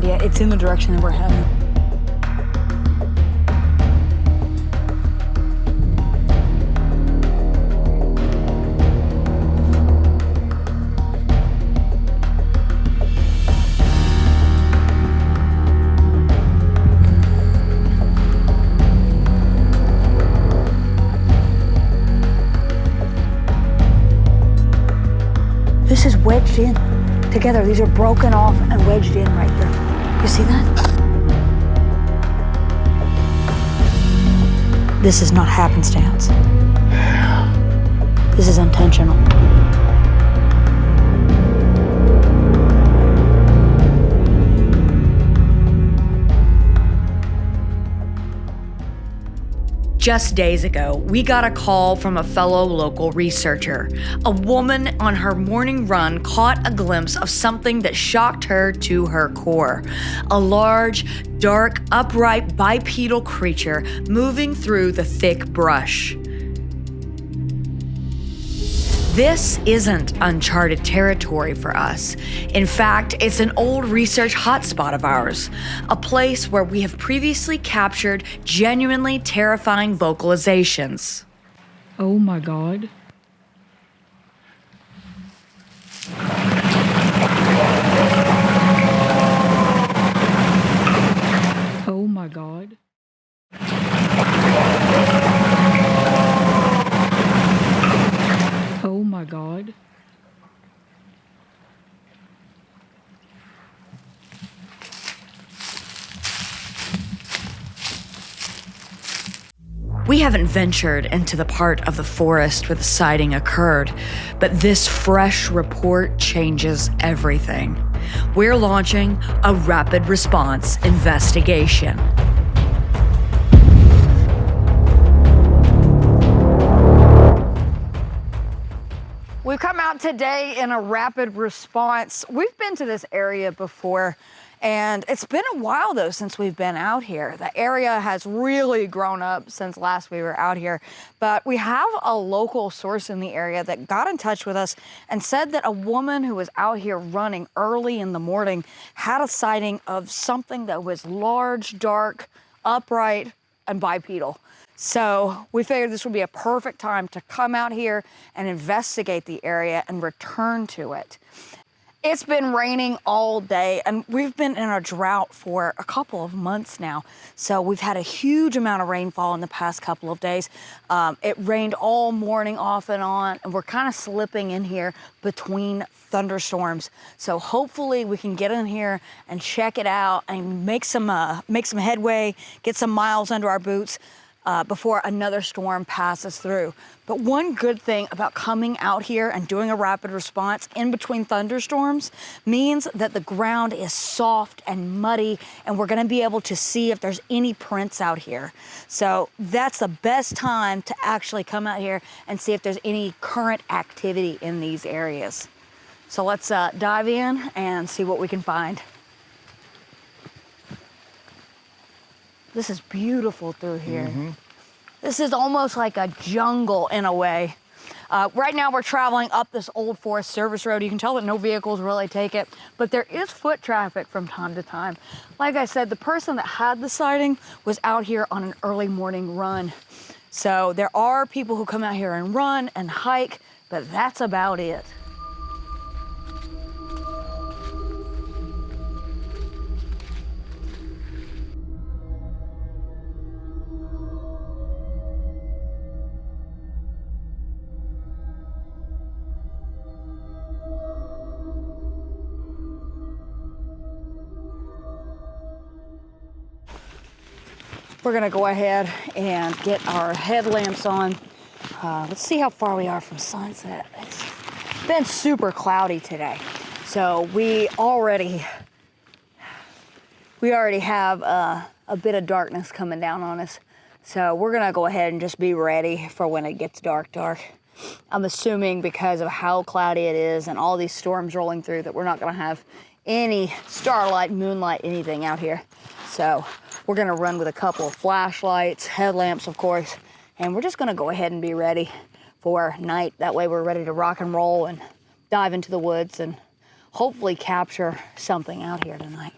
Yeah, it's in the direction that we're heading. This is wedged in together. These are broken off and wedged in right here. You see that? This is not happenstance. This is intentional. Just days ago, we got a call from a fellow local researcher. A woman on her morning run caught a glimpse of something that shocked her to her core. A large, dark, upright, bipedal creature moving through the thick brush. This isn't uncharted territory for us. In fact, it's an old research hotspot of ours, a place where we have previously captured genuinely terrifying vocalizations. Oh my God. Oh my God. Oh my God. We haven't ventured into the part of the forest where the sighting occurred, but this fresh report changes everything. We're launching a rapid response investigation. We've come out today in a rapid response. We've been to this area before, and it's been a while though since we've been out here. The area has really grown up since last we were out here, but we have a local source in the area that got in touch with us and said that a woman who was out here running early in the morning had a sighting of something that was large, dark, upright, and bipedal. So we figured this would be a perfect time to come out here and investigate the area and return to it. It's been raining all day, and we've been in a drought for a couple of months now. So we've had a huge amount of rainfall in the past couple of days. It rained all morning off and on, and we're kind of slipping in here between thunderstorms. So hopefully we can get in here and check it out and make some headway, get some miles under our boots before another storm passes through. But one good thing about coming out here and doing a rapid response in between thunderstorms means that the ground is soft and muddy, and we're gonna be able to see if there's any prints out here. So that's the best time to actually come out here and see if there's any current activity in these areas. So let's dive in and see what we can find. This is beautiful through here. Mm-hmm. This is almost like a jungle in a way. Right now we're traveling up this old Forest Service road. You can tell that no vehicles really take it, but there is foot traffic from time to time. Like I said, the person that had the sighting was out here on an early morning run. So there are people who come out here and run and hike, but that's about it. We're gonna go ahead and get our headlamps on. Let's see how far we are from sunset. It's been super cloudy today. So we already have a bit of darkness coming down on us. So we're gonna go ahead and just be ready for when it gets dark. I'm assuming because of how cloudy it is and all these storms rolling through that we're not gonna have any starlight, moonlight, anything out here. So we're gonna run with a couple of flashlights, headlamps of course, and we're just gonna go ahead and be ready for night. That way we're ready to rock and roll and dive into the woods and hopefully capture something out here tonight.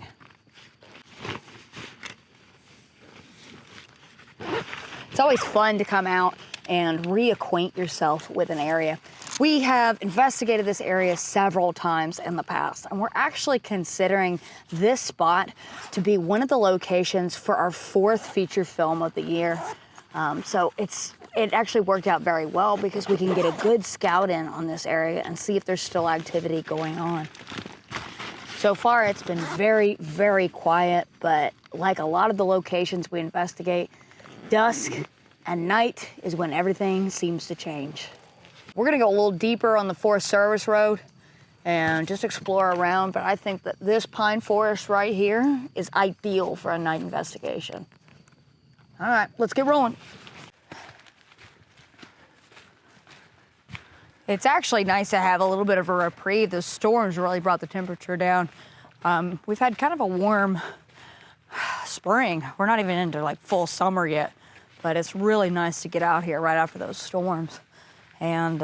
It's always fun to come out and reacquaint yourself with an area. We have investigated this area several times in the past, and we're actually considering this spot to be one of the locations for our 4th feature film of the year. So it actually worked out very well because we can get a good scout in on this area and see if there's still activity going on. So far, it's been very, very quiet, but like a lot of the locations we investigate, dusk and night is when everything seems to change. We're gonna go a little deeper on the Forest Service Road and just explore around, but I think that this pine forest right here is ideal for a night investigation. All right, let's get rolling. It's actually nice to have a little bit of a reprieve. The storms really brought the temperature down. We've had kind of a warm spring. We're not even into like full summer yet, but it's really nice to get out here right after those storms. And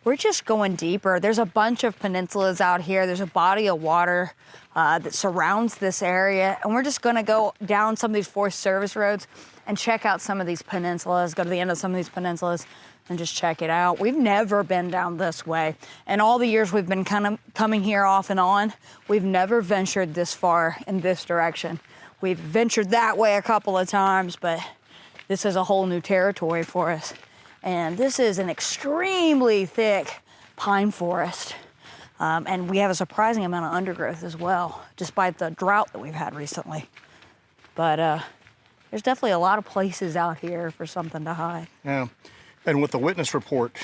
we're just going deeper. There's a bunch of peninsulas out here. There's a body of water that surrounds this area. And we're just gonna go down some of these Forest Service roads and check out some of these peninsulas, go to the end of some of these peninsulas and just check it out. We've never been down this way. And all the years we've been kind of coming here off and on, we've never ventured this far in this direction. We've ventured that way a couple of times, but this is a whole new territory for us. And this is an extremely thick pine forest. And we have a surprising amount of undergrowth as well, despite the drought that we've had recently. But there's definitely a lot of places out here for something to hide. Yeah, and with the witness report,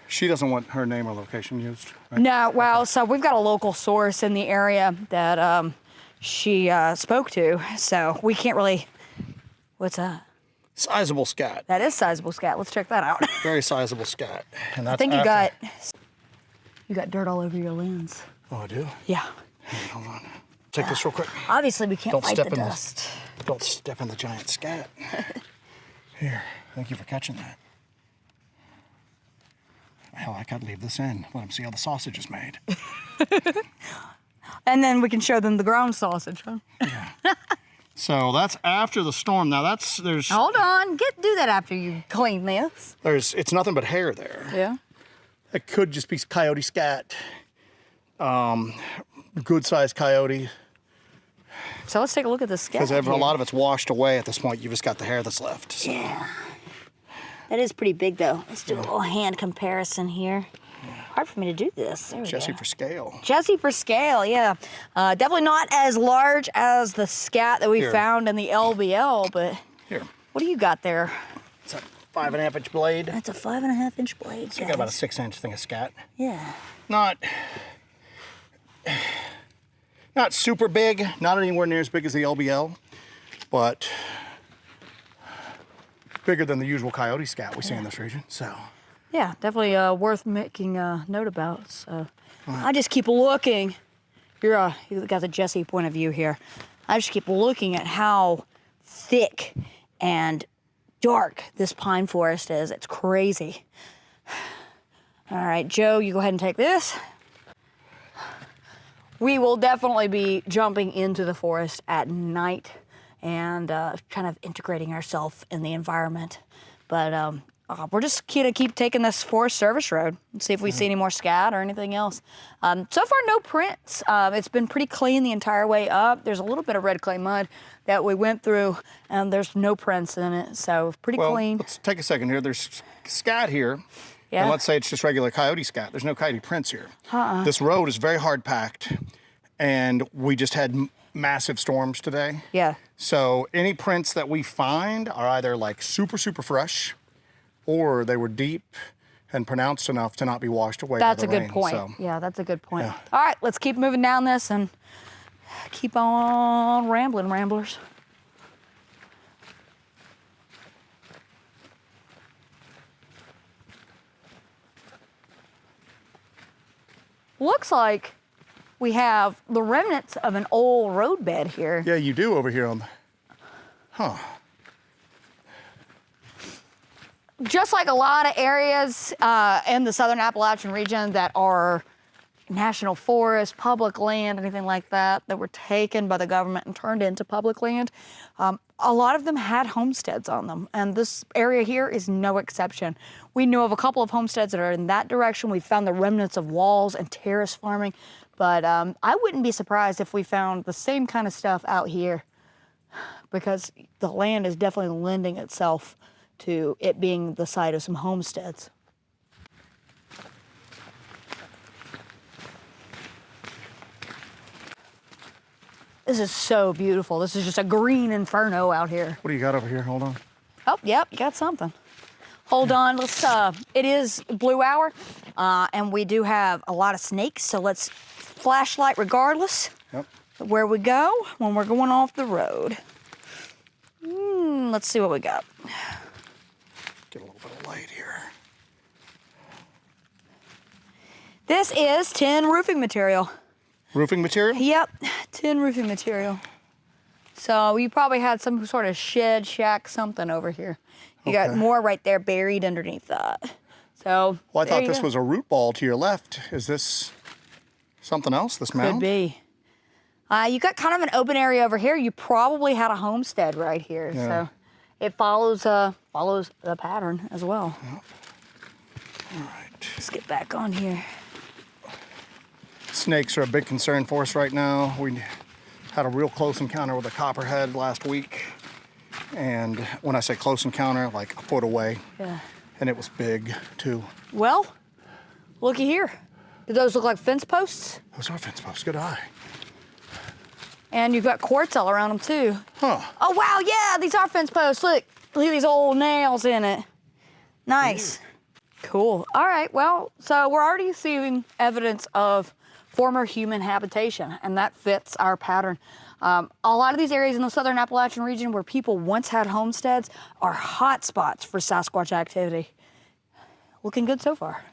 she doesn't want her name or location used, right? No, well, so we've got a local source in the area that she spoke to, so we can't really, what's that? Sizable scat. That is sizable scat. Let's check that out. Very sizable scat. And that's I think you got dirt all over your lens. Oh, I do? Yeah. Hey, hold on. Take this real quick. Obviously, we can't fight the dust. Don't step in the giant scat. Here, thank you for catching that. Hell, I could leave this in. Let them see how the sausage is made. And then we can show them the ground sausage, huh? Yeah. So that's after the storm. Now there's. Hold on, do that after you clean this. It's nothing but hair there. Yeah. It could just be coyote scat. Good sized coyote. So let's take a look at the scat. Because a lot of it's washed away at this point. You just got the hair that's left. So. Yeah. That is pretty big though. Let's do a little hand comparison here. Hard for me to do this. There we Jesse go. for scale. Jesse for scale, yeah. Definitely not as large as the scat that we found in the LBL, but here. What do you got there? It's a 5.5 inch blade. That's a 5.5 inch blade. So you got about a 6 inch thing of scat. Yeah. Not super big, not anywhere near as big as the LBL, but bigger than the usual coyote scat we see in this region. So. Yeah, definitely worth making a note about. So I just keep looking. You got the Jesse point of view here. I just keep looking at how thick and dark this pine forest is. It's crazy. All right, Joe, you go ahead and take this. We will definitely be jumping into the forest at night and kind of integrating ourselves in the environment. But we're just gonna keep taking this Forest Service Road and see if we see any more scat or anything else. So far, no prints. It's been pretty clean the entire way up. There's a little bit of red clay mud that we went through, and there's no prints in it, so pretty clean. Let's take a second here. There's scat here. Yeah. And let's say it's just regular coyote scat. There's no coyote prints here. This road is very hard packed, and we just had massive storms today. Yeah. So any prints that we find are either like super, super fresh, or they were deep and pronounced enough to not be washed away by the rain. That's a good point. So, yeah, that's a good point. Yeah. All right, let's keep moving down this and keep on rambling, ramblers. Looks like we have the remnants of an old roadbed here. Yeah, you do over here on the, Just like a lot of areas in the southern Appalachian region that are national forests, public land, anything like that, that were taken by the government and turned into public land, a lot of them had homesteads on them, and this area here is no exception. We know of a couple of homesteads that are in that direction. We found the remnants of walls and terrace farming, but I wouldn't be surprised if we found the same kind of stuff out here, because the land is definitely lending itself to it being the site of some homesteads. This is so beautiful. This is just a green inferno out here. What do you got over here? Hold on. Oh, yep, you got something. Hold on, let's, it is blue hour, and we do have a lot of snakes, so let's flashlight regardless where we go when we're going off the road. Let's see what we got. Get a little bit of light here. This is tin roofing material. Roofing material? Yep, tin roofing material. So you probably had some sort of shed, shack, something over here. You got more right there buried underneath that. So well, I thought this was a root ball to your left. Is this something else, this mound? Could be. You got kind of an open area over here. You probably had a homestead right here. Yeah. So it follows the pattern as well. Yep. All right. Let's get back on here. Snakes are a big concern for us right now. We had a real close encounter with a copperhead last week. And when I say close encounter, like a foot away. Yeah. And it was big too. Well, looky here. Do those look like fence posts? Those are fence posts, good eye. And you've got quartz all around them too. Huh. Oh wow, yeah, these are fence posts. Look at these old nails in it. Nice. Cool. All right, well, so we're already seeing evidence of former human habitation, and that fits our pattern. A lot of these areas in the southern Appalachian region where people once had homesteads are hot spots for Sasquatch activity. Looking good so far.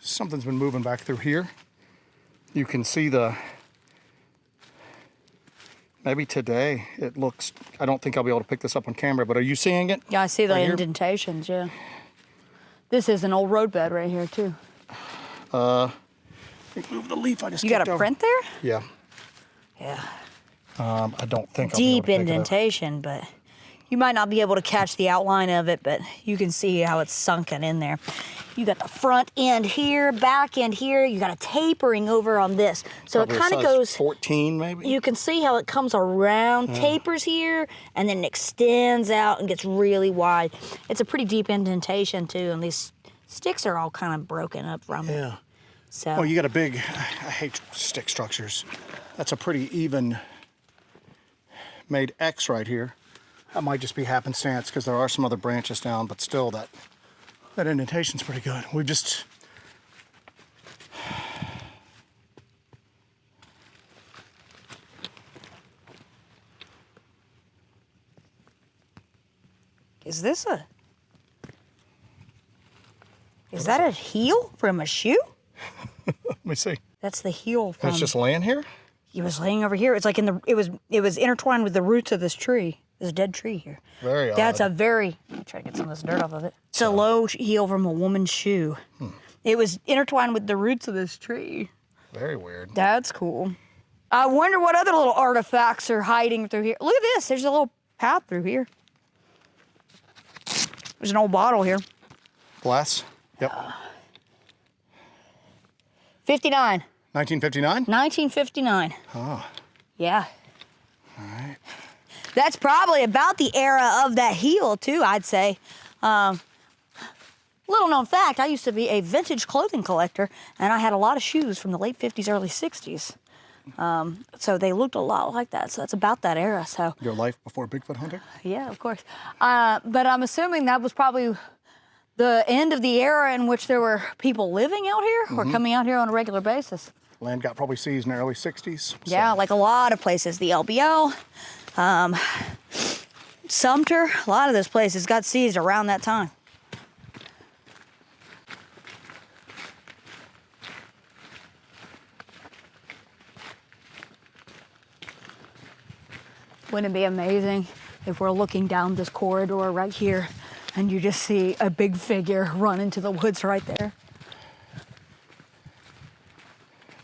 Something's been moving back through here. You can see maybe today it looks, I don't think I'll be able to pick this up on camera, but are you seeing it? Yeah, I see the right indentations, yeah. This is an old roadbed right here too. Move the leaf I just You got a print there? Yeah. Yeah. I don't think Deep indentation, but you might not be able to catch the outline of it, but you can see how it's sunken in there. You got the front end here, back end here. You got a tapering over on this. So probably it kind of goes 14 maybe. You can see how it comes around, tapers here, and then extends out and gets really wide. It's a pretty deep indentation too, and these sticks are all kind of broken up from it. Yeah. So Oh, you got a big, I hate stick structures. That's a pretty even made X right here. That might just be happenstance because there are some other branches down, but still that indentation's pretty good. We've just, is that a heel from a shoe? let me see. That's the heel from. It's just laying here? It was laying over here. It's like it was intertwined with the roots of this tree, this dead tree here. Very That's odd. let me try to get some of this dirt off of it. It's a low heel from a woman's shoe. It was intertwined with the roots of this tree. Very weird. That's cool. I wonder what other little artifacts are hiding through here. Look at this. There's a little path through here. There's an old bottle here. Glass? Yep. 59. 1959? 1959. Oh, Yeah. all right. That's probably about the era of that heel, too, I'd say. Little known fact, I used to be a vintage clothing collector, and I had a lot of shoes from the late 50s, early 60s. So they looked a lot like that, so that's about that era. So Your life before Bigfoot hunting? yeah, of course. But I'm assuming that was probably the end of the era in which there were people living out here or coming out here on a regular basis. Land got probably seized in the early 60s. Yeah, like a lot of places. The LBL, Sumter, a lot of those places got seized around that time. Wouldn't it be amazing if we're looking down this corridor right here and you just see a big figure run into the woods right there?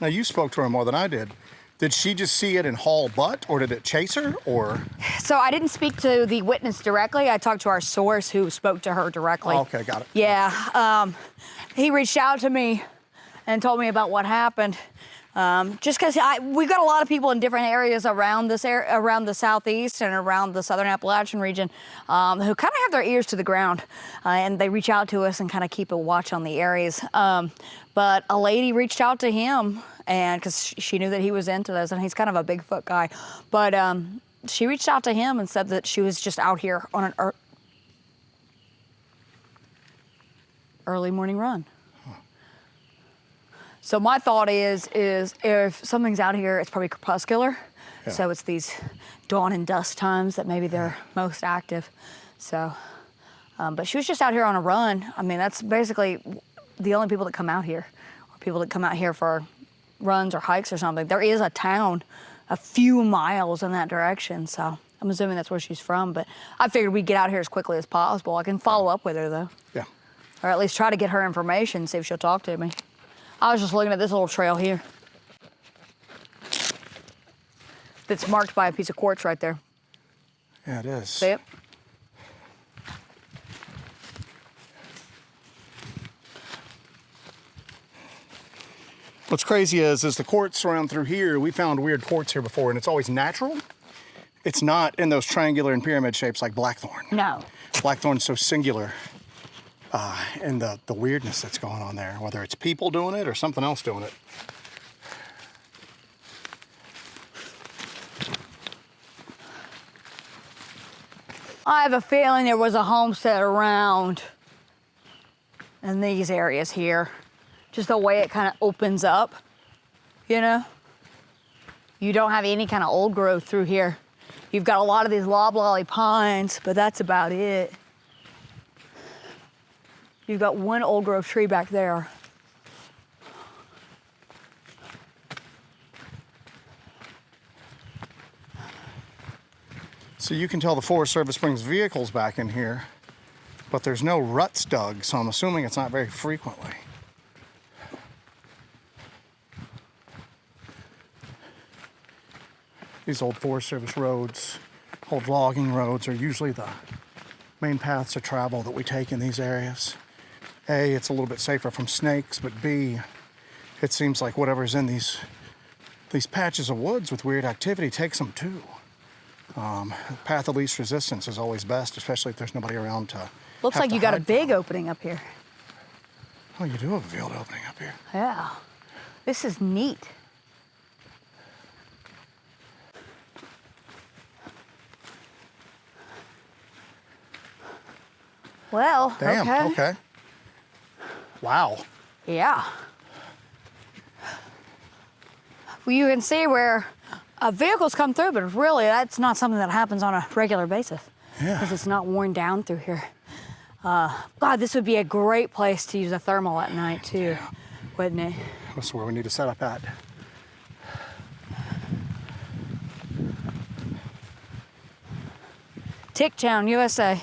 Now, you spoke to her more than I did. Did she just see it and haul butt, or did it chase her, or? So I didn't speak to the witness directly. I talked to our source who spoke to her directly. Oh, okay, got it. Yeah, he reached out to me and told me about what happened. Just because we've got a lot of people in different areas around this area, around the southeast and around the southern Appalachian region, who kind of have their ears to the ground, and they reach out to us and kind of keep a watch on the areas. But a lady reached out to him, and because she knew that he was into this, and he's kind of a Bigfoot guy, but she reached out to him and said that she was just out here on an early morning run. So my thought is if something's out here, it's probably crepuscular. Yeah. So it's these dawn and dusk times that maybe they're most active. So, but she was just out here on a run. I mean, that's basically the only people that come out here, or people that come out here for runs or hikes or something. There is a town a few miles in that direction. So I'm assuming that's where she's from, but I figured we'd get out here as quickly as possible. I can follow up with her though. Yeah. Or at least try to get her information, see if she'll talk to me. I was just looking at this little trail here that's marked by a piece of quartz right there. Yeah, it is. See it? What's crazy is the quartz around through here, we found weird quartz here before, and it's always natural. It's not in those triangular and pyramid shapes like blackthorn. No. Blackthorn's so singular. And the weirdness that's going on there, whether it's people doing it or something else doing it. I have a feeling there was a homestead around in these areas here. Just the way it kind of opens up, you know? You don't have any kind of old growth through here. You've got a lot of these loblolly pines, but that's about it. You've got one old growth tree back there. So you can tell the Forest Service brings vehicles back in here, but there's no ruts dug, so I'm assuming it's not very frequently. These old Forest Service roads, old logging roads, are usually the main paths of travel that we take in these areas. A, it's a little bit safer from snakes, but B, it seems like whatever's in these patches of woods with weird activity takes them too. Path of least resistance is always best, especially if there's nobody around to. Looks like you got a big opening up here. Oh, you do have a field opening up here. Yeah. This is neat. Well, Damn, okay. Wow. Yeah. Well, you can see where vehicles come through, but really that's not something that happens on a regular basis. Yeah. Because it's not worn down through here. God, this would be a great place to use a thermal at night too, wouldn't it? That's where we need to set up at. Ticktown, USA.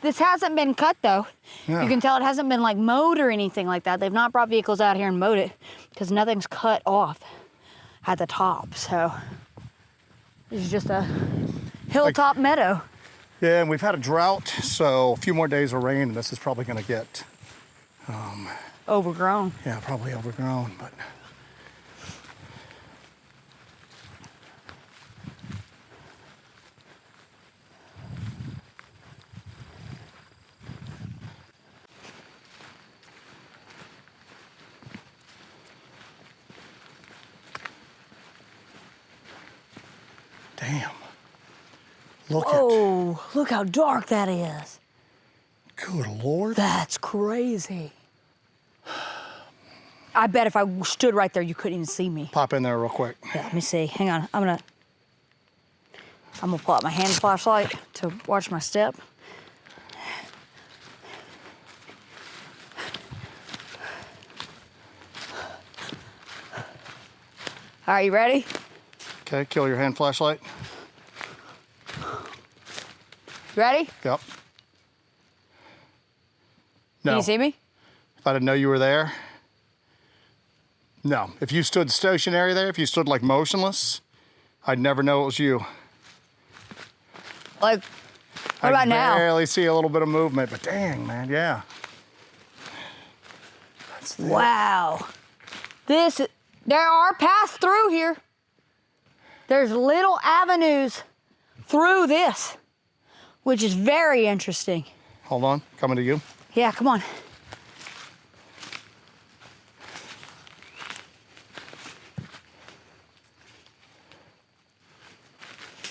This hasn't been cut though. Yeah. You can tell it hasn't been like mowed or anything like that. They've not brought vehicles out here and mowed it because nothing's cut off at the top. So this is just a hilltop meadow. Yeah, and we've had a drought, so a few more days of rain, and this is probably going to get Overgrown. yeah, probably overgrown, but. Damn. Whoa, look how dark that is. Good Lord. That's crazy. I bet if I stood right there, you couldn't even see me. Pop in there real quick. Yeah, let me see. Hang on. I'm gonna pull out my hand flashlight to watch my step. All right, you ready? Okay, kill your hand flashlight. Ready? Yep. No. Can you see me? I didn't know you were there. No, if you stood stationary there, if you stood like motionless, I'd never know it was you. Like, what about now? I barely see a little bit of movement, but dang, man, yeah. Wow. There are paths through here. There's little avenues through this, which is very interesting. Hold on, coming to you. Yeah, come on.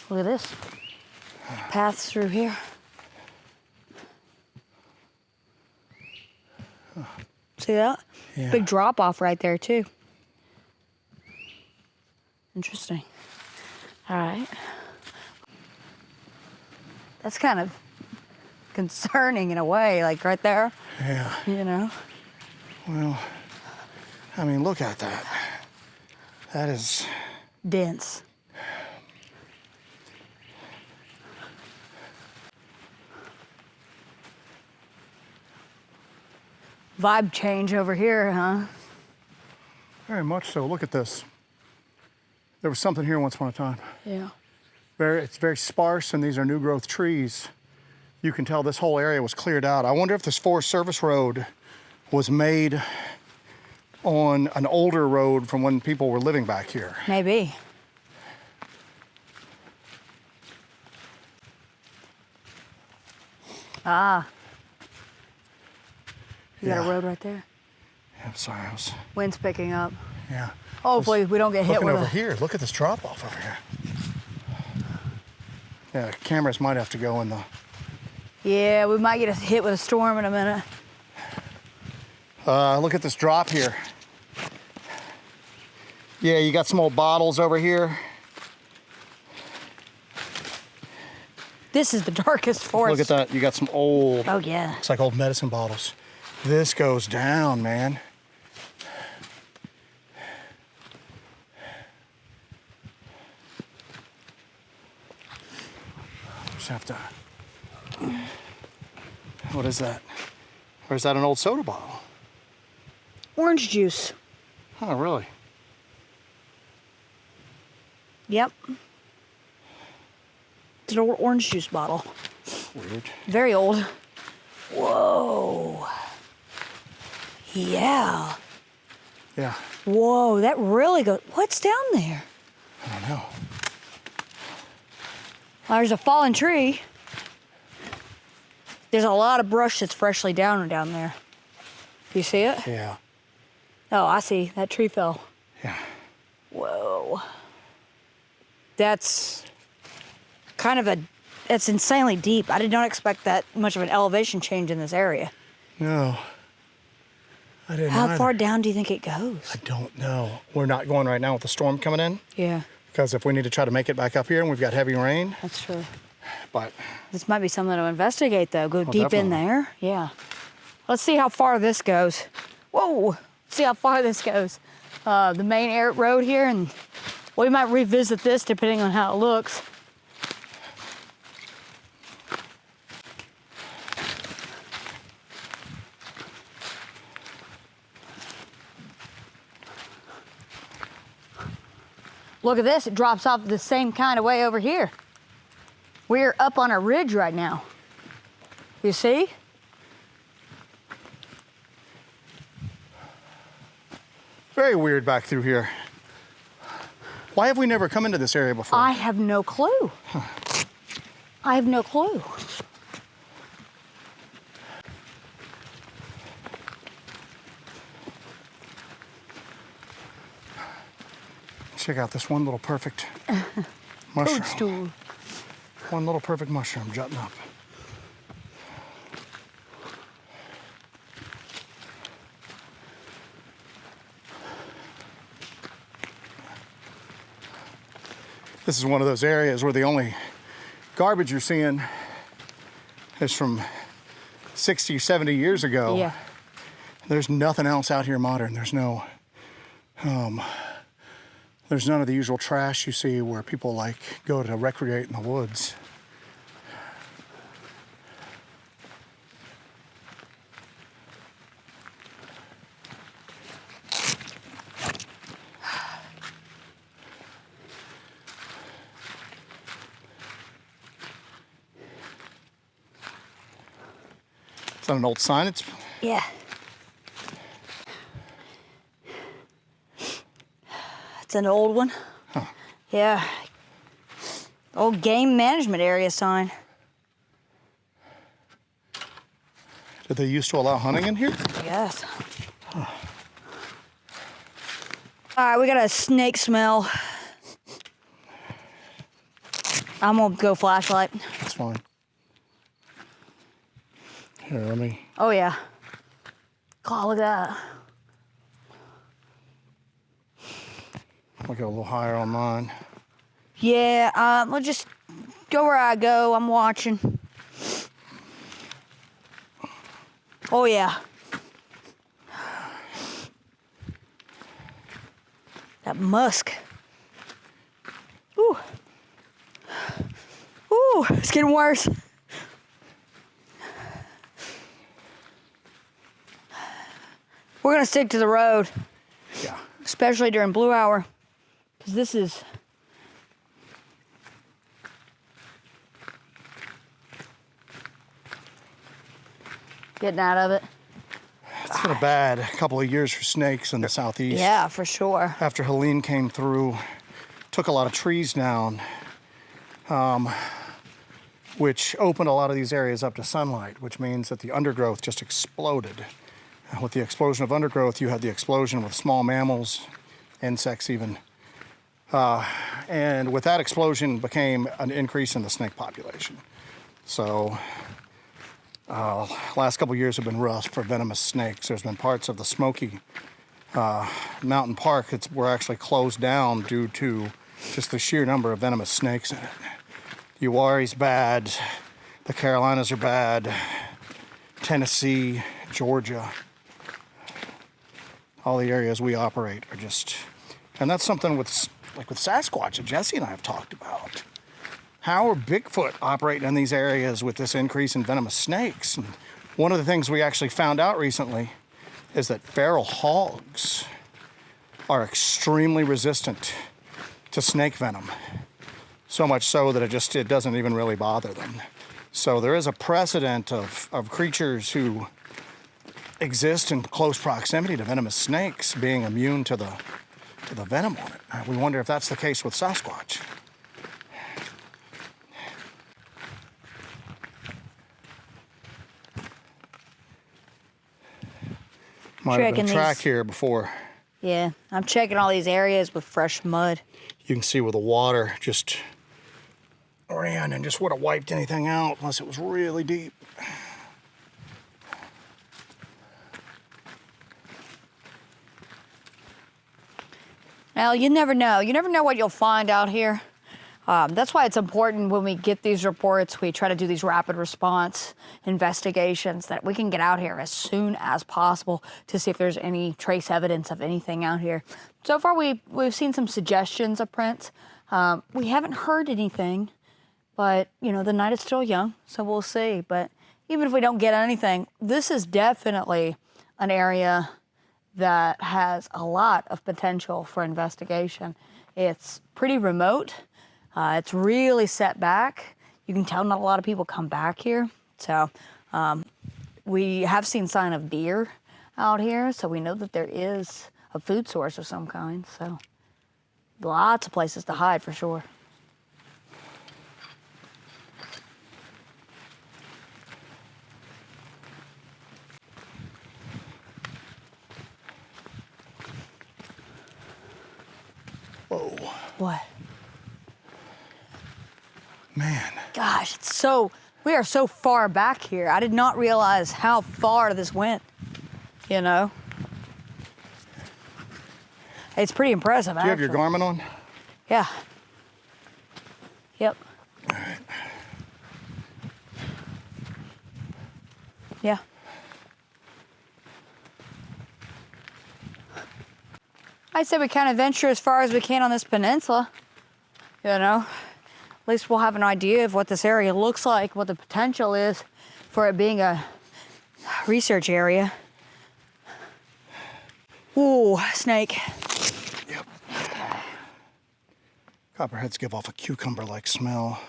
Look at this. Paths through here. See that? Yeah. Big drop off right there too. Interesting. All right. That's kind of concerning in a way, like right there. Yeah. You know? Well, I mean, look at that. That is Dense. Vibe change over here, huh? very much so. Look at this. There was something here once upon a time. Yeah. It's very sparse, and these are new growth trees. You can tell this whole area was cleared out. I wonder if this Forest Service road was made on an older road from when people were living back here. Maybe. Ah. You got a Yeah. road right there? I'm sorry, I was, Wind's picking up. yeah. Hopefully we don't get hit Looking with over a... here, look at this drop off over here. Yeah, cameras might have to go in the, Yeah, we might get hit with a storm in a minute. look at this drop here. Yeah, you got some old bottles over here. This is the darkest forest. Look at that, you got some old, Oh, yeah. looks like old medicine bottles. This goes down, man. Just have to, what is that? Or is that an old soda bottle? Orange juice. Oh, really? Yep. It's an old orange juice bottle. Weird. Very old. Whoa. Yeah. Yeah, Whoa, that really goes... What's down there? I don't know. There's a fallen tree. There's a lot of brush that's freshly down there. You see it? Yeah, Oh, I see. That tree fell. yeah. Whoa. That's kind of it's insanely deep. I did not expect that much of an elevation change in this area. No, I didn't How either. far down do you think it goes? I don't know. We're not going right now with the storm coming in, Yeah, because if we need to try to make it back up here and we've got heavy rain, that's true. but This might be something to investigate, though. Go deep in definitely. there. Yeah. Let's see how far this goes. Whoa. Let's see how far this goes. The main road here, and we might revisit this depending on how it looks. Look at this. It drops off the same kind of way over here. We're up on a ridge right now. You see? very weird back through here. Why have we never come into this area before? I have no clue. I have no clue. Check out this one little perfect mushroom. Toadstool. One little perfect mushroom jutting up. This is one of those areas where the only garbage you're seeing is from 60, 70 years ago. Yeah. There's nothing else out here modern. There's none of the usual trash you see where people like go to recreate in the woods. Is that an old sign? It's Yeah. It's an old one. Huh. Yeah. Old game management area sign. Did they used to allow hunting in here? Yes. Huh. All right, we got a snake smell. I'm gonna go flashlight. That's fine. Here, let me. Oh yeah. God, look at that. I'll go a little higher on mine. Yeah, we'll just go where I go. I'm watching. Oh yeah. That musk. Ooh. Ooh, it's getting worse. We're gonna stick to the road. Yeah. Especially during blue hour. Because this is... getting out of it. It's been a bad couple of years for snakes in the southeast. Yeah, for sure. After Helene came through, took a lot of trees down, which opened a lot of these areas up to sunlight, which means that the undergrowth just exploded. And with the explosion of undergrowth, you had the explosion with small mammals, insects even. And with that explosion became an increase in the snake population. So last couple of years have been rough for venomous snakes. There's been parts of the Smoky Mountain Park that were actually closed down due to just the sheer number of venomous snakes in it. Uwari's bad, the Carolinas are bad, Tennessee, Georgia, all the areas we operate are just, and that's something with Sasquatch that Jesse and I have talked about. How are Bigfoot operating in these areas with this increase in venomous snakes? And one of the things we actually found out recently is that feral hogs are extremely resistant to snake venom. So much so that it doesn't even really bother them. So there is a precedent of creatures who exist in close proximity to venomous snakes being immune to the venom on it. We wonder if that's the case with Sasquatch. Might have been a track here before. Yeah, I'm checking all these areas with fresh mud. You can see where the water just ran and just would have wiped anything out unless it was really deep. Now, you never know. You never know what you'll find out here. That's why it's important when we get these reports, we try to do these rapid response investigations, that we can get out here as soon as possible to see if there's any trace evidence of anything out here. So far, we've seen some suggestions of prints. We haven't heard anything, but you know, the night is still young, so we'll see. But even if we don't get anything, this is definitely an area that has a lot of potential for investigation. It's pretty remote. It's really set back. You can tell not a lot of people come back here. So we have seen sign of deer out here, so we know that there is a food source of some kind. So lots of places to hide for sure. Whoa. What? Man. Gosh, we are so far back here. I did not realize how far this went, you know? It's pretty impressive, Do you have your Garmin on? Yeah. Yep. All right. Yeah. I'd say we kind of venture as far as we can on this peninsula, you know? At least we'll have an idea of what this area looks like, what the potential is for it being a research area. Ooh, snake. Yep. Copperheads give off a cucumber-like smell,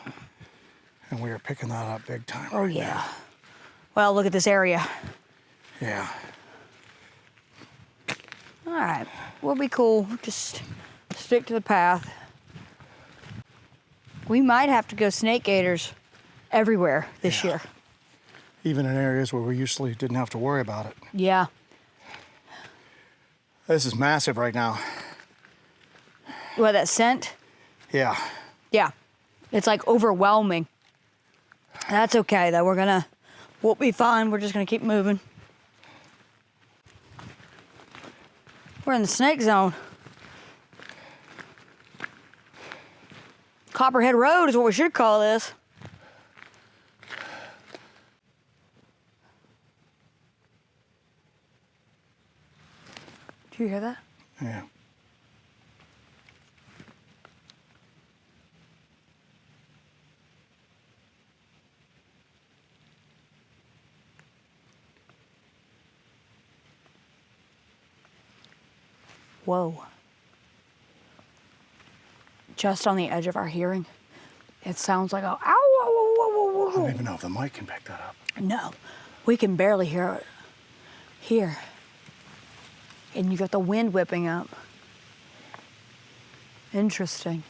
and we are picking that up big time. Oh, yeah. Well, look at this area. Yeah. All right, we'll be cool. Just stick to the path. We might have to go snake gators everywhere this year. Even in areas where we usually didn't have to worry about it. Yeah. This is massive right now. What, that scent? Yeah. Yeah. It's like overwhelming. That's okay though. We'll be fine. We're just gonna keep moving. We're in the snake zone. Copperhead Road is what we should call this. Do you hear that? Yeah. Whoa. Just on the edge of our hearing, it sounds like a ow, whoa, whoa, whoa, whoa, I whoa. don't even know if the mic can pick that up. No, we can barely hear it here. And you got the wind whipping up. Interesting.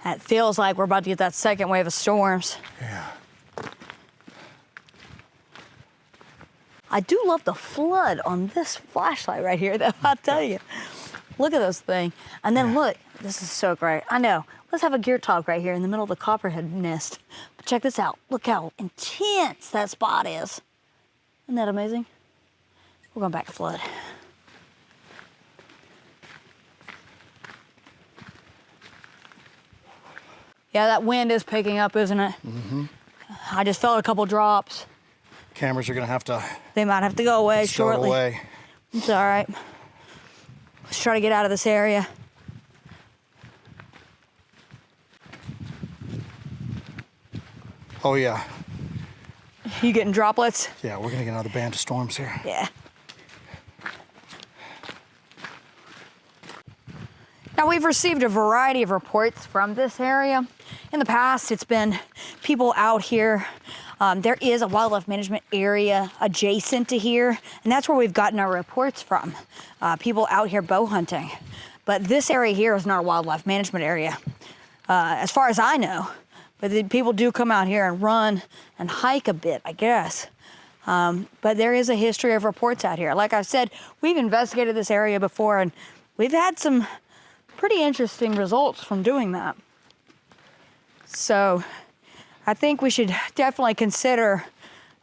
It feels like we're about to get that second wave of storms. Yeah. I do love the flood on this flashlight right here, though, I'll tell you. Look at this thing. And then look, this is so great. I know. Let's have a gear talk right here in the middle of the copperhead nest. But check this out. Look how intense that spot is. Isn't that amazing? We're going back to flood. Yeah, that wind is picking up, isn't it? Mm-hmm. I just felt a couple drops. Cameras are gonna have to They might have to go away start shortly. away. It's all right. Let's try to get out of this area. Oh yeah. You getting droplets? Yeah, we're gonna get another band of storms here. Yeah. Now, we've received a variety of reports from this area. In the past, it's been people out here. There is a wildlife management area adjacent to here, and that's where we've gotten our reports from. People out here bow hunting. But this area here is not a wildlife management area, as far as I know. But the people do come out here and run and hike a bit, I guess. But there is a history of reports out here. Like I said, we've investigated this area before, and we've had some pretty interesting results from doing that. So I think we should definitely consider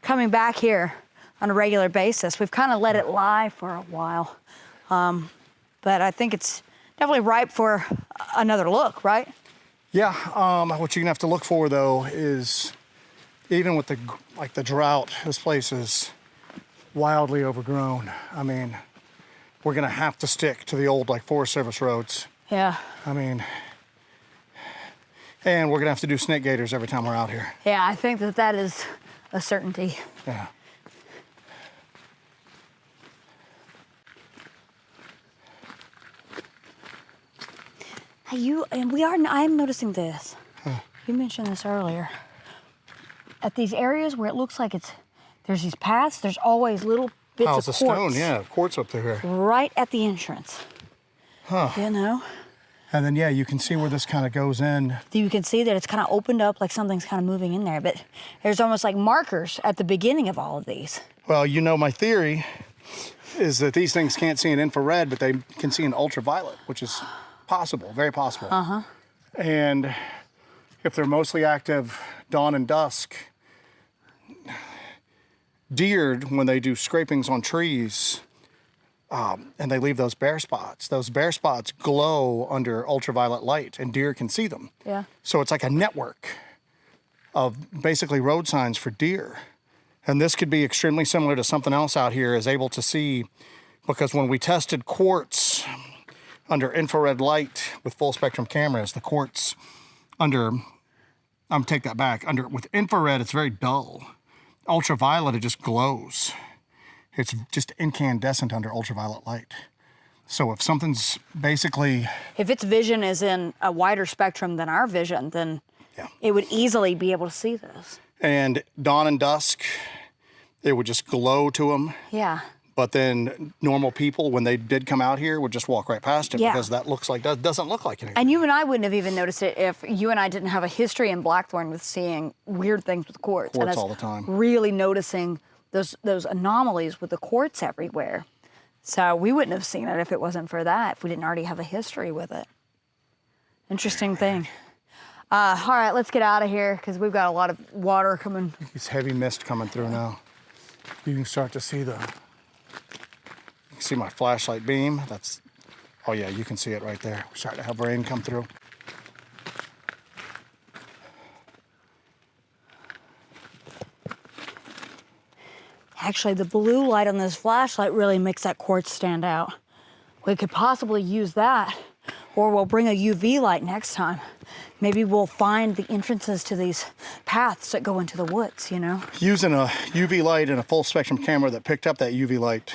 coming back here on a regular basis. We've kind of let it lie for a while, but I think it's definitely ripe for another look, right? Yeah, what you're gonna have to look for though is, even with the drought, this place is wildly overgrown. I mean, we're gonna have to stick to the old Forest Service roads. Yeah. I mean, and we're gonna have to do snake gators every time we're out here. Yeah, I think that is a certainty. Yeah. I'm noticing this. Huh. You mentioned this earlier. At these areas where it looks like there's these paths, there's always little bits of quartz. Stone, yeah, quartz up there. Right at the entrance. Huh. You know? And then, yeah, you can see where this kind of goes in. You can see that it's kind of opened up, like something's kind of moving in there, but there's almost like markers at the beginning of all of these. Well, you know, my theory is that these things can't see in infrared, but they can see in ultraviolet, which is possible, very possible. Uh-huh. And if they're mostly active dawn and dusk, deer, when they do scrapings on trees, and they leave those bare spots glow under ultraviolet light, and deer can see them. Yeah. So it's like a network of basically road signs for deer. And this could be extremely similar to something else out here is able to see, because when we tested quartz under infrared light with full spectrum cameras, the quartz take that back, with infrared it's very dull. Ultraviolet, it just glows. It's just incandescent under ultraviolet light. So if something's basically... If its vision is in a wider spectrum than our vision, then Yeah. it would easily be able to see this. And dawn and dusk, it would just glow to them. Yeah. But then normal people, when they did come out here, would just walk right past it Yeah. because that doesn't look like anything. And you and I wouldn't have even noticed it if you and I didn't have a history in Blackthorn with seeing weird things with quartz. And Quartz us all the time. Really noticing those anomalies with the quartz everywhere. So we wouldn't have seen it if it wasn't for that, if we didn't already have a history with it. Interesting thing. All right, let's get out of here because we've got a lot of water coming. It's heavy mist coming through now. You can start to see you can see my flashlight beam. Oh yeah, you can see it right there. We're starting to have rain come through. Actually, the blue light on this flashlight really makes that quartz stand out. We could possibly use that, or we'll bring a UV light next time. Maybe we'll find the entrances to these paths that go into the woods, you know? Using a UV light and a full spectrum camera that picked up that UV light,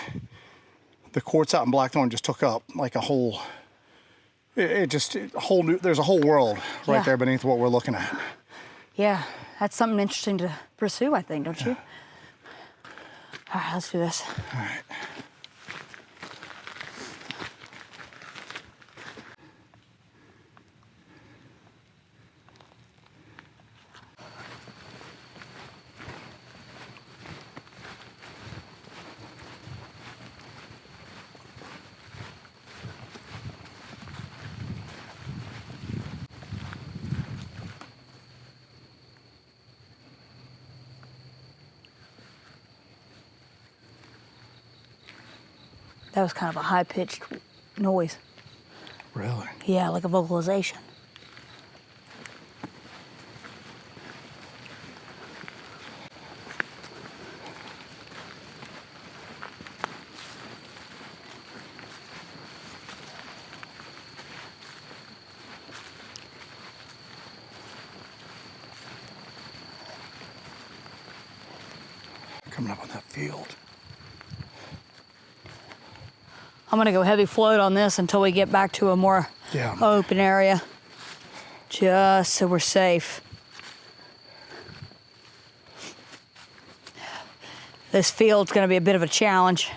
the quartz out in Blackthorn just took up like a whole, there's a whole world right Yeah. there beneath what we're looking at. Yeah, that's something interesting to pursue, I think, don't you? All right, let's do this. All right. That was kind of a high-pitched noise. Really? Yeah, like a vocalization. Coming up on that field. I'm gonna go heavy float on this until we get back to a more Yeah. open area, just so we're safe. This field's gonna be a bit of a challenge.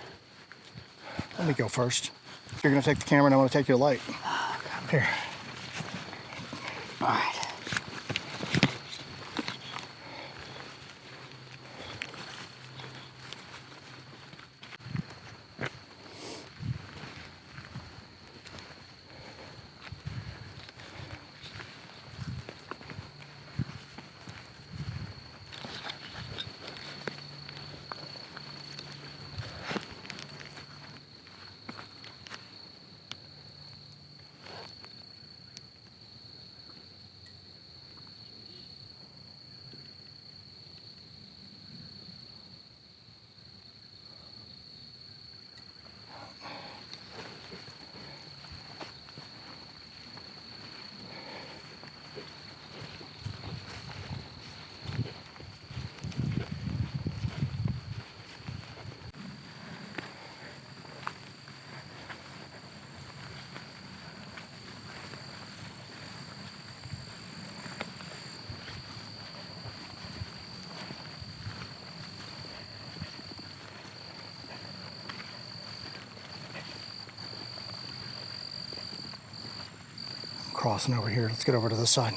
Let me go first. You're gonna take the camera and I wanna take your light. Here. All right. Crossing over here. Let's get over to this side.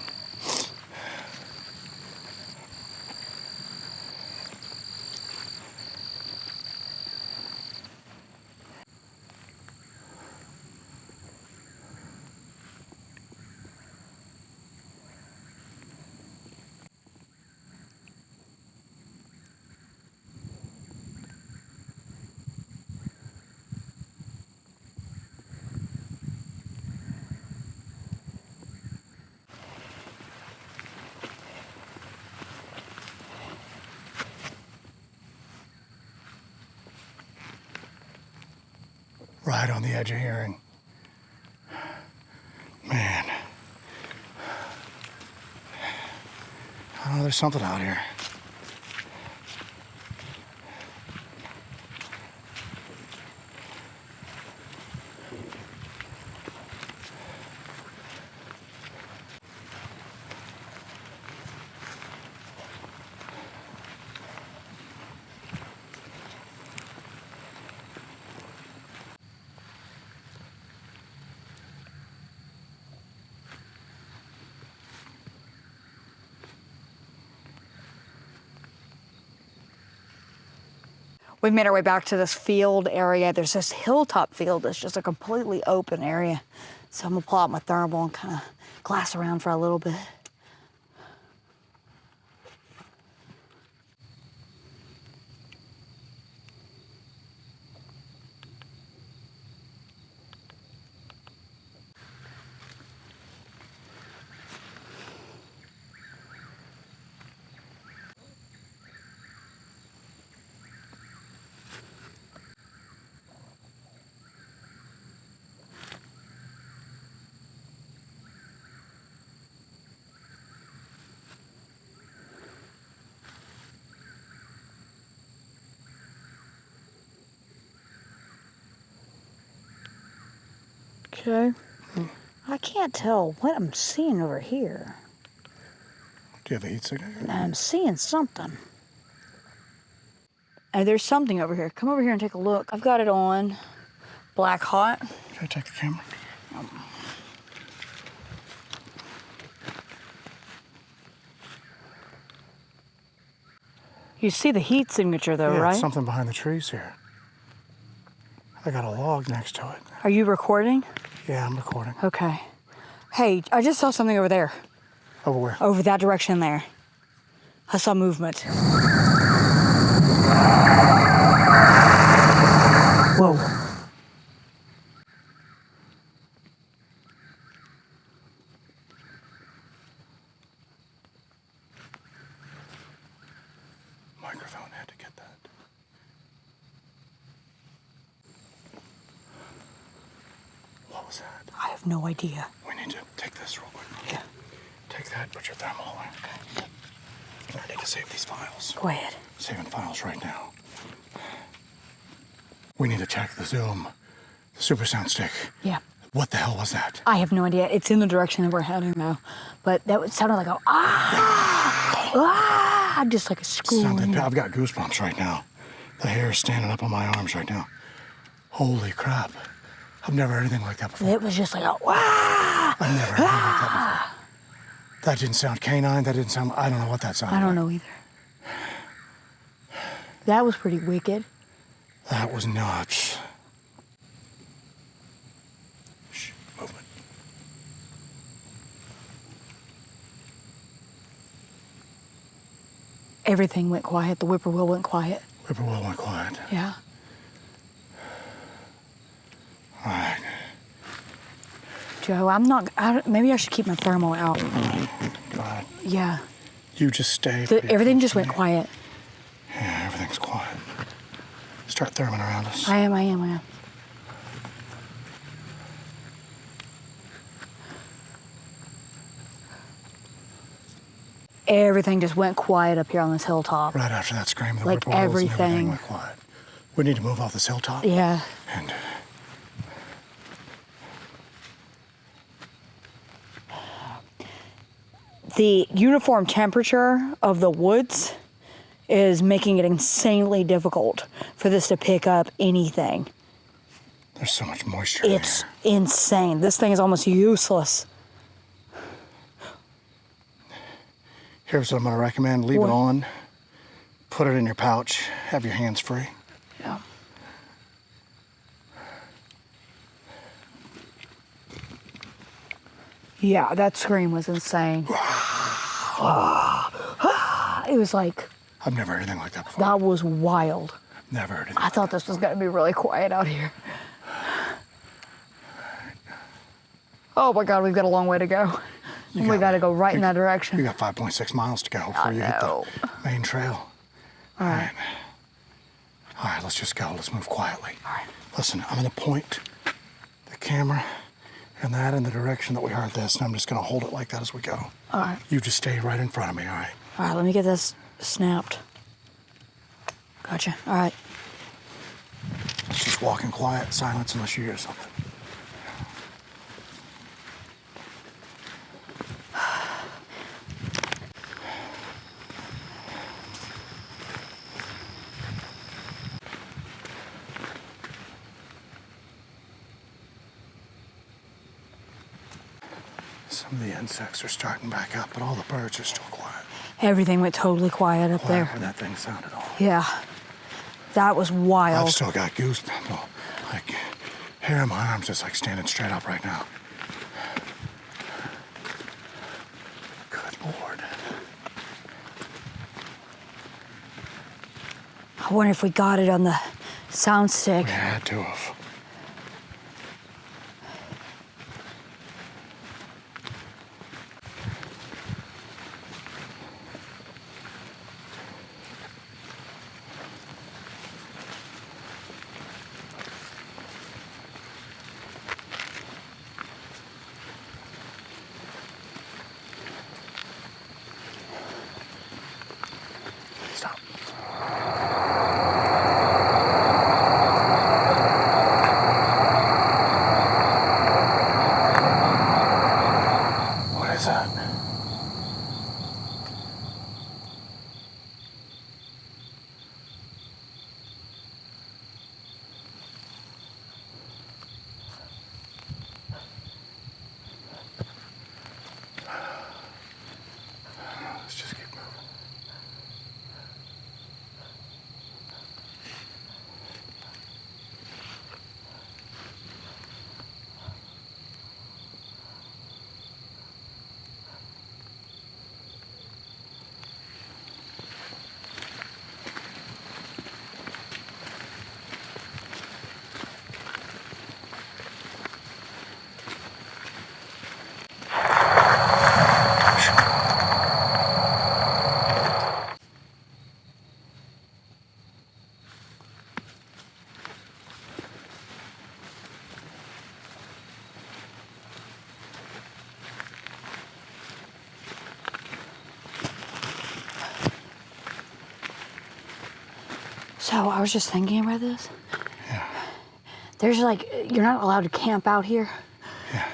Right on the edge of hearing. Man. Oh, there's something out here. we've made our way back to this field area. There's this hilltop field that's just a completely open area. So I'm gonna pull out my thermal and kind of glass around for a little bit. Okay. I can't tell what I'm seeing over here. Do you have a heat signature? I'm seeing something. And there's something over here. Come over here and take a look. I've got it on black hot. Can I take the camera? You see the heat signature though, Yeah, right? it's something behind the trees here. I got a log next to it. Are you recording? Yeah, I'm recording. Okay. Hey, I just saw something over there. Over where? Over that direction there. I saw movement. Whoa. Microphone had to get that. What was that? I have no idea. We need to take this real quick. Yeah. Take that, put your thermal away. Okay. I need to save these files. Go ahead. Saving files right now. We need to check the zoom. The super sound stick. Yeah. What the hell was that? I have no idea. It's in the direction that we're heading though. But that sounded like a just like a scream. I've got goosebumps right now. The hair is standing up on my arms right now. Holy crap. I've never heard anything like that before. It was just like a I've never heard anything like that before. That didn't sound canine. That didn't sound, I don't know what that sounded I don't like. know either. That was pretty wicked. That was nuts. Shh, movement. Everything went quiet. The whippoorwill went quiet. Whippoorwill went quiet. Yeah. All right. Joe, maybe I should keep my thermal out. Go ahead. Yeah. You just stay. Everything just went quiet. Yeah, everything's quiet. Start therming around us. I am. Everything just went quiet up here on this hilltop. Right after that scream, the Like whippoorwills and everything. everything went quiet. We need to move off this hilltop. Yeah. And The uniform temperature of the woods is making it insanely difficult for this to pick up anything. there's so much moisture in It's here. insane. This thing is almost useless. Here's what I'm going to recommend. Leave What? it on. Put it in your pouch. Have your hands free. Yeah. Yeah, that scream was insane. It was like, I've never heard anything like that before. that was wild. Never heard anything. I thought this was going to be really quiet out here. Oh my God, we've got a long way to go. We got to go right in that direction. You got 5.6 miles to go before you hit know. the main trail. All right. All right, let's just go. Let's move quietly. All right. Listen, I'm going to point the camera and that in the direction that we heard this, and I'm just going to hold it like that as we go. All right. You just stay right in front of me, all right? All right, let me get this snapped. Gotcha. All right. Let's just walk in quiet silence unless you hear something. Some of the insects are starting back up, but all the birds are still quiet. Everything went totally quiet up Quiet there. when that thing sounded off. Yeah. That was wild. I've still got goosebumps. Like, hair on my arms just like standing straight up right now. Good Lord. I wonder if we got it on the sound stick. We had to have. Stop. What is that? Let's just keep moving. So I was just thinking about this. Yeah. There's like, you're not allowed to camp out here. Yeah.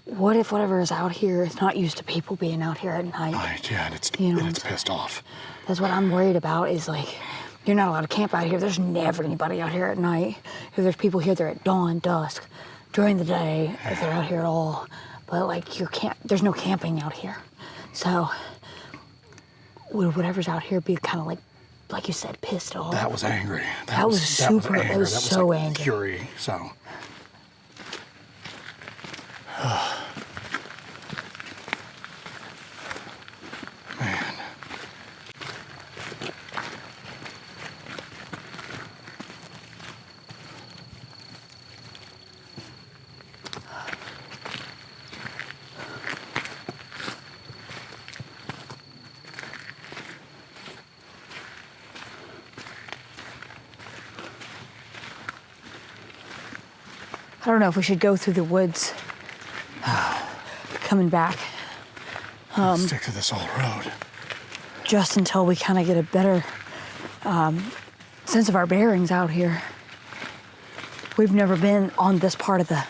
What if whatever is out here is not used to people being out here at night? Right, yeah, and it's, You know, and it's pissed off. That's what I'm worried about is like, you're not allowed to camp out here. There's never anybody out here at night. If there's people here, they're at dawn, dusk, during the day, if they're out here at all. But like, there's no camping out here. So, would whatever's out here be kind of like you said, pissed off? That was angry. That was super, anger. it was That so like angry. Fury, so. Man. I don't know if we should go through the woods coming back Stick to this old road. just until we kind of get a better sense of our bearings out here. We've never been on this part of the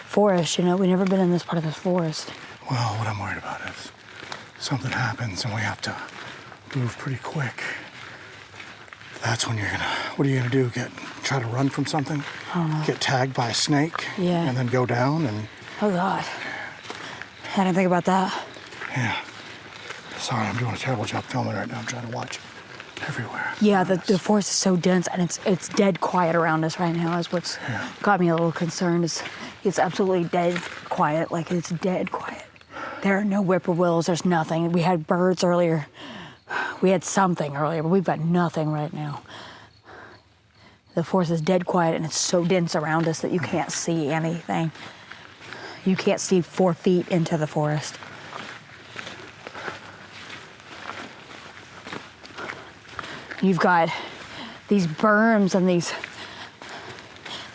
forest, you know, we've never been in this part of the forest. Well, what I'm worried about is something happens and we have to move pretty quick. That's when what are you gonna do? Try to run from something? I don't know. Get tagged by a snake? Yeah. And then go down and, Oh God, I didn't think about that. yeah. Sorry, I'm doing a terrible job filming right now. I'm trying to watch everywhere. Yeah, the forest is so dense and it's dead quiet around us right now is what's got me a little concerned. It's absolutely dead quiet, like it's dead quiet. There are no whippoorwills, there's nothing. We had birds earlier. We had something earlier, but we've got nothing right now. The forest is dead quiet and it's so dense around us that you can't see anything. You can't see 4 feet into the forest. You've got these berms and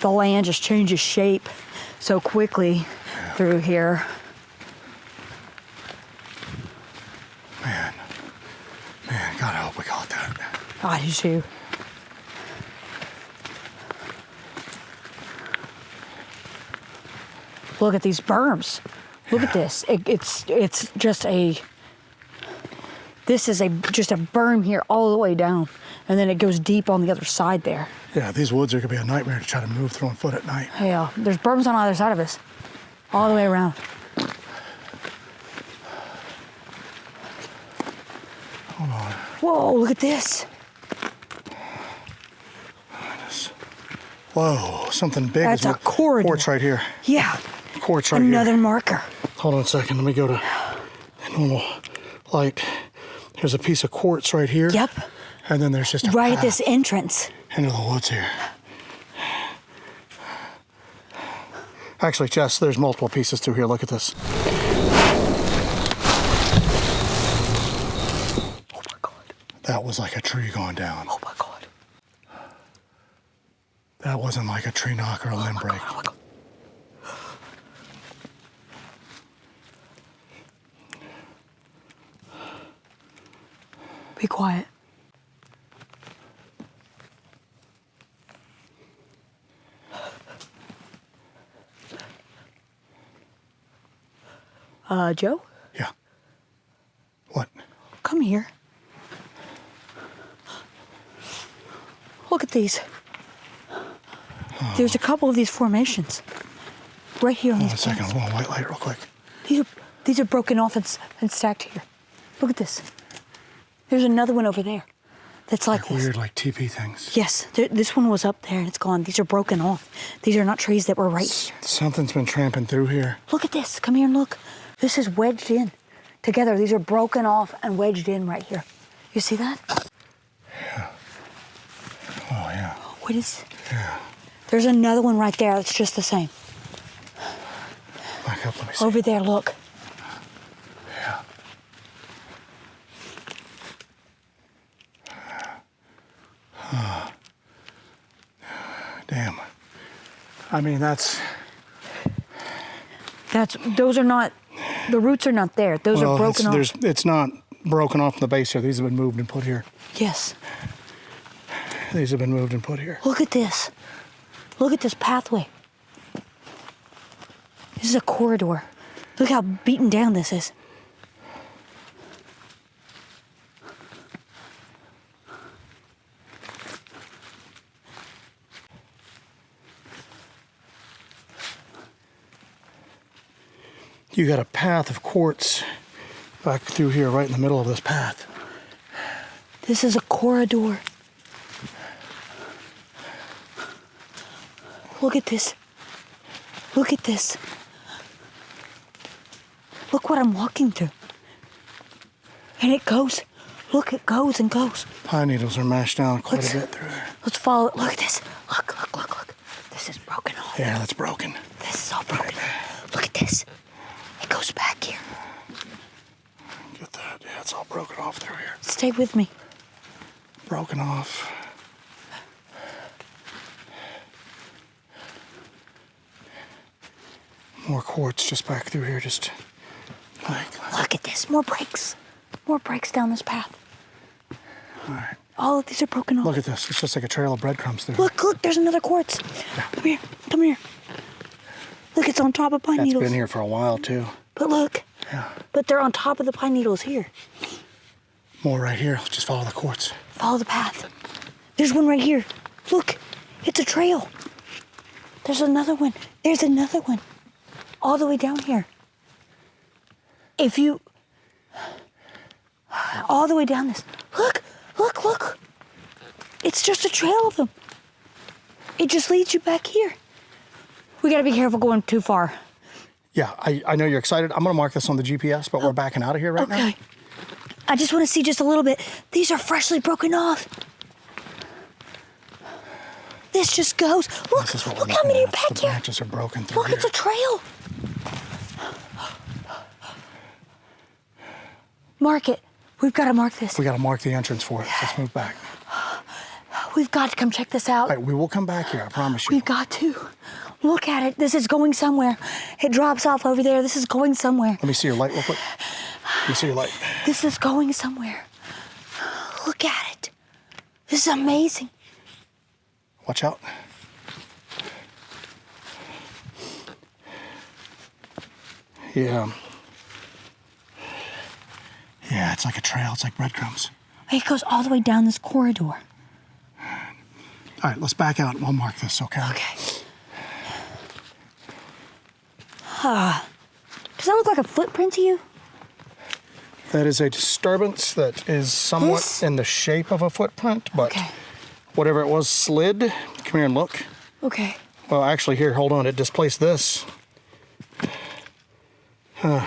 the land just changes shape so quickly through here. Man, God, I hope we got that. I do too. Look at these berms. Look at this. It's just this is just a berm here all the way down, and then it goes deep on the other side there. Yeah, these woods are gonna be a nightmare to try to move through on foot at night. Yeah, there's berms on either side of us, all the way around. Hold on. Whoa, look at this. Whoa, something big. That's a corridor. Quartz right here. Yeah. Quartz right here. Another marker. Hold on a second. Let me go to normal light. There's a piece of quartz right here. Yep. And then there's just a Right at path this entrance. into the woods here. Actually, Jess, there's multiple pieces through here. Look at this. Oh my God. That was like a tree going down. Oh my God. That wasn't like a tree knock or a limb break. Oh my God. Be quiet. Joe? Yeah. What? Come here. Look at these. There's a couple of these formations right here on Hold on these a second. plants. I want a white light real quick. These are broken off and stacked here. Look at this. There's another one over there that's like this. Weird, like TP things. Yes, this one was up there and it's gone. These are broken off. These are not trees that were right here. Something's been tramping through here. Look at this. Come here and look. This is wedged in together. These are broken off and wedged in right here. You see that? Yeah. Oh, yeah. What is? Yeah. There's another one right there that's just the same. Back up, let me see. Over there, look. Yeah. Damn. I mean, Those are not, the roots are not there. Those are broken off. It's not broken off from the base here. These have been moved and put here. Yes. These have been moved and put here. Look at this. Look at this pathway. This is a corridor. Look how beaten down this is. You got a path of quartz back through here, right in the middle of this path. This is a corridor. Look at this. Look at this. Look what I'm walking through. And it goes. Look, it goes and goes. Pine needles are mashed down quite a bit through here. Let's follow it. Look at this. Look, look, look, look. This is broken off. Yeah, that's broken. This is all broken. Look at this. It goes back here. Get that. Yeah, it's all broken off through here. Stay with me. Broken off. More quartz just back through here, just like. Look at this. More breaks. More breaks down this path. All right. All of these are broken off. Look at this. It's just like a trail of breadcrumbs through. Look, look, there's another quartz. Come here, come here. Look, it's on top of pine That's needles. been here for a while too. But look, Yeah. but they're on top of the pine needles here. More right here. Just follow the quartz. Follow the path. There's one right here. Look, it's a trail. There's another one. There's another one. All the way down here. If you, all the way down this. Look, look, look. It's just a trail of them. It just leads you back here. We gotta be careful going too far. Yeah, I know you're excited. I'm gonna mark this on the GPS, but we're backing out of here right now. Okay. I just want to see just a little bit. These are freshly broken off. This just goes. Look, This is what look we're how many are looking at. back The here. branches are broken through Look, here. it's a trail. Mark it. We've got to mark this. We gotta mark the entrance for it. Let's move back. We've got to come check this out. All right, we will come back here, I promise you. We've got to. Look at it. This is going somewhere. It drops off over there. This is going somewhere. Let me see your light real quick. Let me see your light. This is going somewhere. Look at it. This is amazing. Watch out. Yeah. Yeah, it's like a trail. It's like breadcrumbs. It goes all the way down this corridor. All right, let's back out and we'll mark this, okay? Okay. Does that look like a footprint to you? That is a disturbance that is somewhat This? in the shape of a footprint, but Okay. whatever it was slid. Come here and look. Okay. Well, actually, here, hold on. It displaced this. All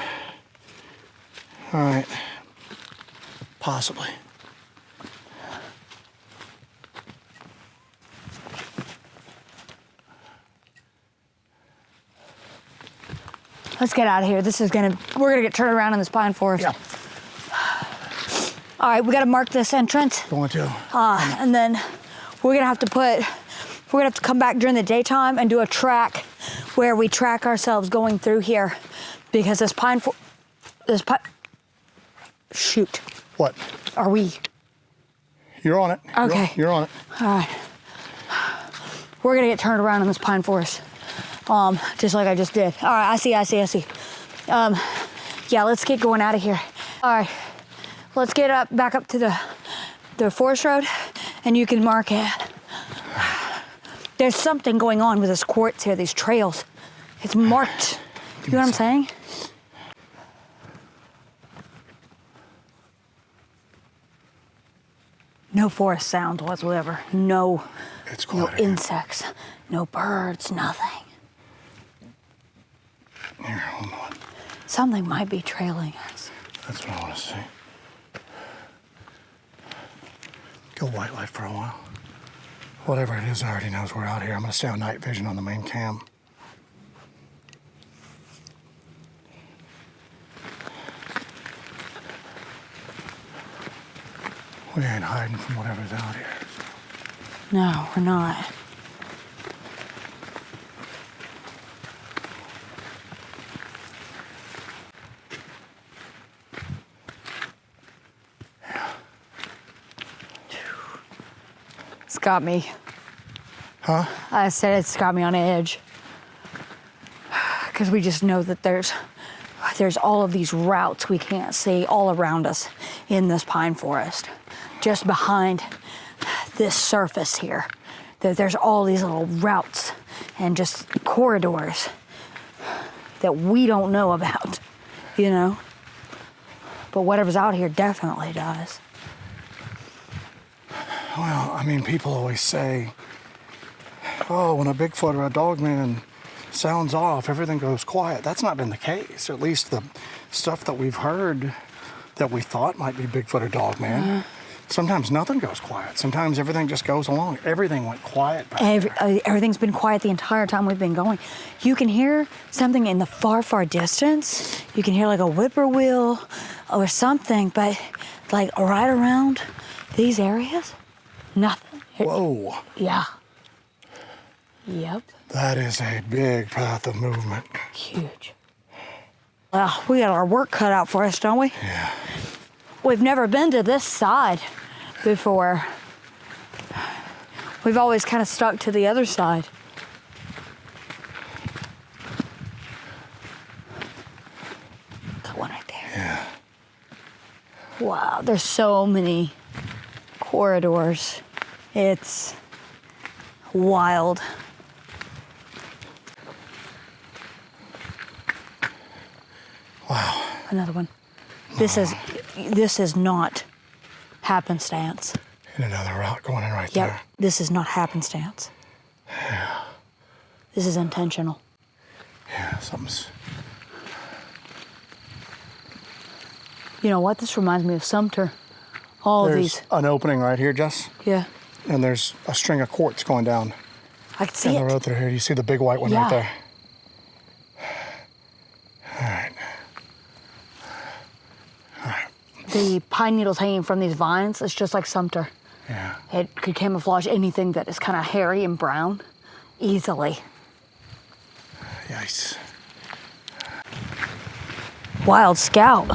right. Possibly. Let's get out of here. We're gonna get turned around in this pine forest. Yeah. All right, we gotta mark this entrance. Going to. And then we're gonna have to come back during the daytime and do a track where we track ourselves going through here, because shoot. What? Are we? You're on it. Okay. You're on it. All right. We're gonna get turned around in this pine forest, just like I just did. All right, I see. Yeah, let's get going out of here. All right, let's get back up to the forest road, and you can mark it. There's something going on with this quartz here, these trails. It's marked. You know what I'm saying? No forest sounds whatsoever. No insects, no birds, nothing. Here, hold on. Something might be trailing us. That's what I want to see. Go white light for a while. Whatever it is, I already knows we're out here. I'm going to stay on night vision on the main cam. We ain't hiding from whatever's out here. No, we're not. It's got me. Huh? I said it's got me on edge. Because we just know that there's all of these routes we can't see all around us in this pine forest. Just behind this surface here. There's all these little routes and just corridors that we don't know about, you know? But whatever's out here definitely does. Well, I mean, people always say, oh, when a Bigfoot or a dogman sounds off, everything goes quiet. That's not been the case. Or at least the stuff that we've heard that we thought might be Bigfoot or dogman. Sometimes nothing goes quiet. Sometimes everything just goes along. Everything went quiet back there. Everything's been quiet the entire time we've been going. You can hear something in the far, far distance. You can hear like a whippoorwill or something, but like right around these areas, nothing. Whoa. Yeah. Yep. That is a big path of movement. Huge. Well, we got our work cut out for us, don't we? Yeah. We've never been to this side before. We've always kind of stuck to the other side. Got one right there. Yeah. Wow, there's so many corridors. It's wild. Wow. Another one. This is not happenstance. And another route going in right Yep, there. this is not happenstance. Yeah. This is intentional. Yeah, something's... You know what? This reminds me of Sumter. All of There's these. an opening right here, Jess. Yeah, And there's a string of quartz going down I can see in it. the road through here. You see the big white one Yeah. right there? All right. The pine needles hanging from these vines, it's just like Sumter. Yeah. It could camouflage anything that is kind of hairy and brown easily. Yikes. Wild Scout.